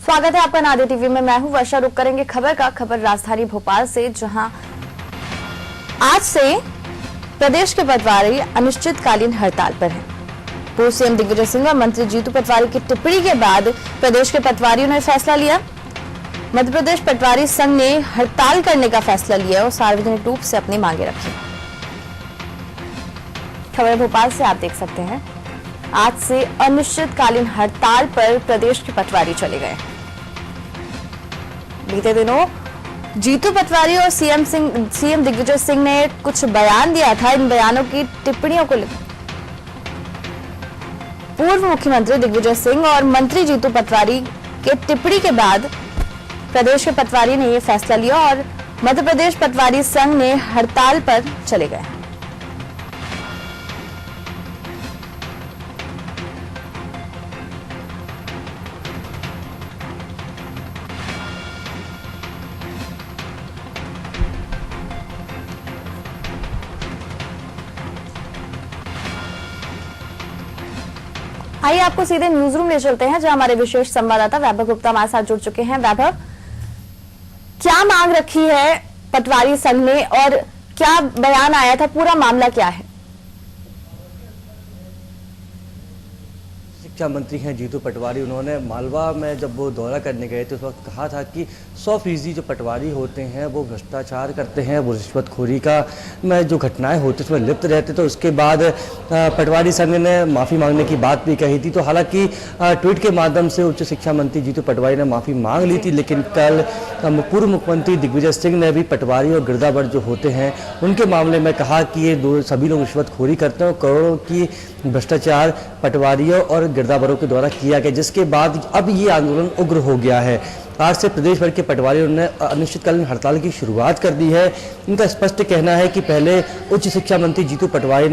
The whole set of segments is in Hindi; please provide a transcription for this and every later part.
स्वागत है आपका नादिया टीवी में। मैं हूं वर्षा। रुक करेंगे खबर का। खबर राजधानी भोपाल से, जहां आज से प्रदेश के पटवारी अनिश्चितकालीन हड़ताल पर हैं। पूर्व सीएम दिग्विजय सिंह और मंत्री जीतू पटवारी की टिप्पणी के बाद प्रदेश के पटवारियों ने फैसला लिया। मध्य प्रदेश पटवारी संघ ने हड़ताल करने का फैसला लिया और सार्वजनिक रूप से अपनी मांगे रखी। खबर भोपाल से आप देख सकते हैं, आज से अनिश्चितकालीन हड़ताल पर प्रदेश के पटवारी चले गए। बीते दिनों जीतू पटवारी और सीएम दिग्विजय सिंह ने कुछ बयान दिया था। इन बयानों की टिप्पणियों को लेकर पूर्व मुख्यमंत्री दिग्विजय सिंह और मंत्री जीतू पटवारी के टिप्पणी के बाद प्रदेश के पटवारी ने यह फैसला लिया और मध्य प्रदेश पटवारी संघ ने हड़ताल पर चले गए। आइए आपको सीधे न्यूज रूम ले चलते हैं, जहां हमारे विशेष संवाददाता वैभव गुप्ता हमारे साथ जुड़ चुके हैं। वैभव, क्या मांग रखी है पटवारी संघ ने और क्या बयान आया था, पूरा मामला क्या है? शिक्षा मंत्री हैं जीतू पटवारी, उन्होंने मालवा में जब वो दौरा करने गए थे उस वक्त कहा था कि 100% जो पटवारी होते हैं वो भ्रष्टाचार करते हैं, वो रिश्वतखोरी का में जो घटनाएं होती उसमें लिप्त रहते। तो उसके बाद पटवारी संघ ने माफ़ी मांगने की बात भी कही थी। तो हालांकि ट्वीट के माध्यम से उच्च शिक्षा मंत्री जीतू पटवारी ने माफ़ी मांग ली थी, लेकिन कल पूर्व मुख्यमंत्री दिग्विजय सिंह ने भी पटवारी और गिरदावर जो होते हैं उनके मामले में कहा कि ये सभी लोग रिश्वतखोरी करते हैं। करोड़ों की भ्रष्टाचार पटवारियों और गिरदावरों के द्वारा किया गया, जिसके बाद अब ये आंदोलन उग्र हो गया है। आज से प्रदेश भर के पटवारियों ने अनिश्चितकालीन हड़ताल की शुरुआत कर दी है। इनका स्पष्ट कहना है कि पहले उच्च शिक्षा मंत्री जीतू पटवारी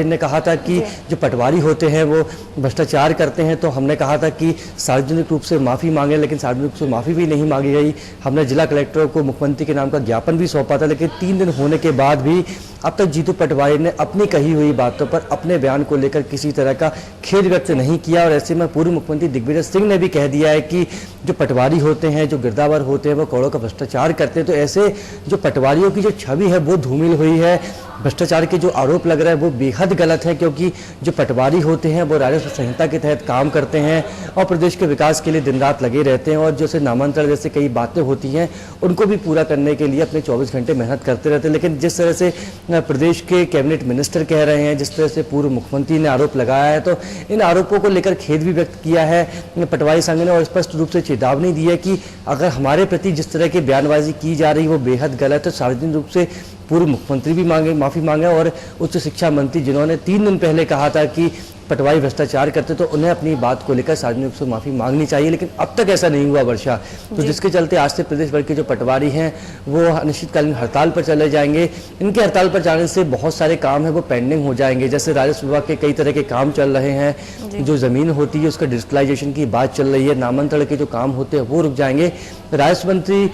ने कहा था कि जो पटवारी होते हैं वो भ्रष्टाचार करते हैं। तो हमने कहा था कि सार्वजनिक रूप से माफ़ी मांगे, लेकिन सार्वजनिक रूप से माफ़ी भी नहीं मांगी गई। हमने जिला कलेक्टर को मुख्यमंत्री के नाम का ज्ञापन भी सौंपा था, लेकिन 3 दिन होने के बाद भी अब तक जीतू पटवारी ने अपनी कही हुई बातों पर, अपने बयान को लेकर किसी तरह का खेद व्यक्त नहीं किया। और ऐसे में पूर्व मुख्यमंत्री दिग्विजय सिंह ने भी कह दिया है कि जो पटवारी होते हैं, जो गिरदावर होते हैं, वो करोड़ों का भ्रष्टाचार करते हैं। तो ऐसे जो पटवारियों की जो छवि है वो धूमिल हुई है। भ्रष्टाचार के जो आरोप लग रहा है वो बेहद गलत है, क्योंकि जो पटवारी होते हैं वो राजस्व संहिता के तहत काम करते हैं और प्रदेश के विकास के लिए दिन रात लगे रहते हैं। और जैसे नामांतरण जैसे कई बातें होती हैं उनको भी पूरा करने के लिए अपने 24 घंटे मेहनत करते रहते हैं। लेकिन जिस तरह से प्रदेश के कैबिनेट मिनिस्टर कह रहे हैं, जिस तरह से पूर्व मुख्यमंत्री ने आरोप लगाया है, तो इन आरोपों को लेकर खेद भी व्यक्त किया है पटवारी संघ ने और स्पष्ट रूप से चेतावनी दी है कि अगर हमारे प्रति जिस तरह की बयानबाजी की जा रही है वो बेहद गलत है। सार्वजनिक रूप से पूर्व मुख्यमंत्री भी माफ़ी मांगे और उच्च शिक्षा मंत्री जिन्होंने 3 दिन पहले कहा था कि पटवारी भ्रष्टाचार करते, तो उन्हें अपनी बात को लेकर सार्वजनिक रूप से माफ़ी मांगनी चाहिए। लेकिन अब तक ऐसा नहीं हुआ वर्षा, तो जिसके चलते आज से प्रदेश भर के जो पटवारी हैं वो अनिश्चितकालीन हड़ताल पर चले जाएंगे। इनके हड़ताल पर जाने से बहुत सारे काम है वो पेंडिंग हो जाएंगे। जैसे राजस्व विभाग के कई तरह के काम चल रहे हैं, जो ज़मीन होती है उसका डिजिटलाइजेशन की बात चल रही है, नामांतरण के जो काम होते हैं वो रुक जाएंगे। राजस्व मंत्री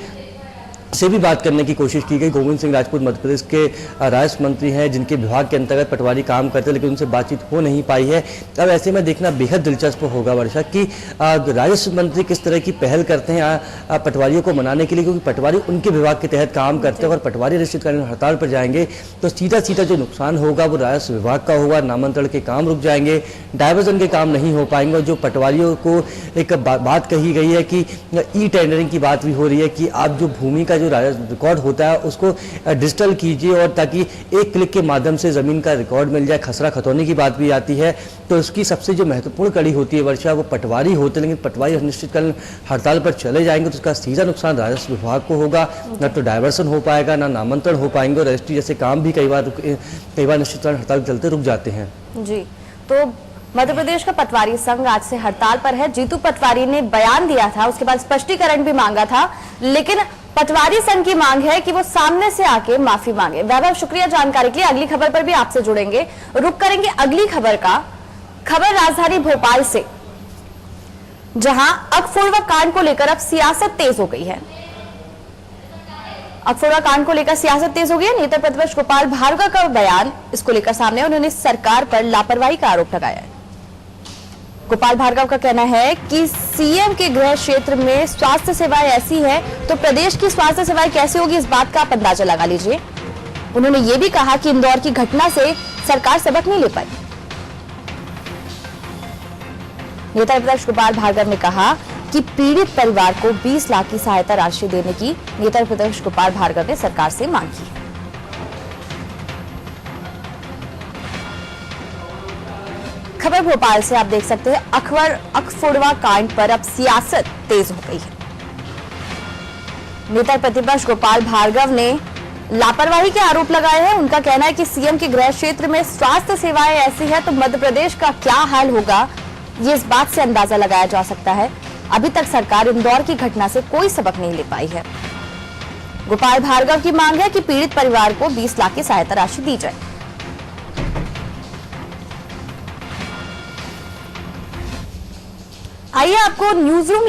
से भी बात करने की कोशिश की गई। गोविंद सिंह राजपूत मध्य प्रदेश के राजस्व मंत्री हैं, जिनके विभाग के अंतर्गत पटवारी काम करते हैं, लेकिन उनसे बातचीत हो नहीं पाई है। अब ऐसे में देखना बेहद दिलचस्प होगा वर्षा कि राजस्व मंत्री किस तरह की पहल करते हैं पटवारियों को मनाने के लिए, क्योंकि पटवारी उनके विभाग के तहत काम करते हैं। और पटवारी अनिश्चितकालीन हड़ताल पर जाएंगे तो सीधा जो नुकसान होगा वो राजस्व विभाग का होगा। नामांतरण के काम रुक जाएंगे, डायवर्जन के काम नहीं हो पाएंगे। और जो पटवारियों को एक बात कही गई है कि ई टेंडरिंग की बात भी हो रही है कि आप जो भूमि का जो रिकॉर्ड होता है उसको डिजिटल कीजिए और ताकि एक क्लिक के माध्यम से जमीन का रिकॉर्ड मिल जाए। खसरा खतौनी की बात भी आती है, तो उसकी सबसे जो महत्वपूर्ण कड़ी होती है वर्षा वो पटवारी होते हैं। लेकिन पटवारी अनिश्चितकालीन हड़ताल पर चले जाएंगे तो उसका सीधा नुकसान राजस्व विभाग को होगा। न तो डायवर्सन हो पाएगा, ना नामांतरण हो पाएंगे, और रजिस्ट्री जैसे काम भी कई बार अनिश्चितकालीन हड़ताल के चलते रुक जाते हैं। जी, तो मध्य प्रदेश का पटवारी संघ आज से हड़ताल पर है। जीतू पटवारी ने बयान दिया था, उसके बाद स्पष्टीकरण भी मांगा था, लेकिन पटवारी संघ की मांग है कि वो सामने से आके माफी मांगे। वैभव, शुक्रिया जानकारी के लिए। अगली खबर पर भी आपसे जुड़ेंगे। रुक करेंगे अगली खबर का। खबर राजधानी भोपाल से, जहां अकफोड़वा कांड को लेकर अब सियासत तेज हो गई है। अकफोड़ा कांड को लेकर सियासत तेज हो गई है। नेता प्रतिपक्ष गोपाल भार्गव का बयान इसको लेकर सामने, उन्होंने सरकार पर लापरवाही का आरोप लगाया है। गोपाल भार्गव का कहना है कि सीएम के गृह क्षेत्र में स्वास्थ्य सेवाएं ऐसी है तो प्रदेश की स्वास्थ्य सेवाएं कैसी होगी, इस बात का आप अंदाजा लगा लीजिए। उन्होंने ये भी कहा कि इंदौर की घटना से सरकार सबक नहीं ले पाई। नेता विपक्ष गोपाल भार्गव ने कहा कि पीड़ित परिवार को 20 लाख की सहायता राशि देने की नेता विपक्ष गोपाल भार्गव ने सरकार से मांग की। खबर भोपाल से आप देख सकते हैं, अखफोड़वा कांड पर अब सियासत तेज हो गई है। नेता प्रतिपक्ष गोपाल भार्गव ने लापरवाही के आरोप लगाए हैं। उनका कहना है कि सीएम के गृह क्षेत्र में स्वास्थ्य सेवाएं ऐसी है तो मध्य प्रदेश का क्या हाल होगा, ये इस बात से अंदाजा लगाया जा सकता है। अभी तक सरकार इंदौर की घटना से कोई सबक नहीं ले पाई है। गोपाल भार्गव की मांग है कि पीड़ित परिवार को 20 लाख की सहायता राशि दी जाए। आइए आपको न्यूज रूम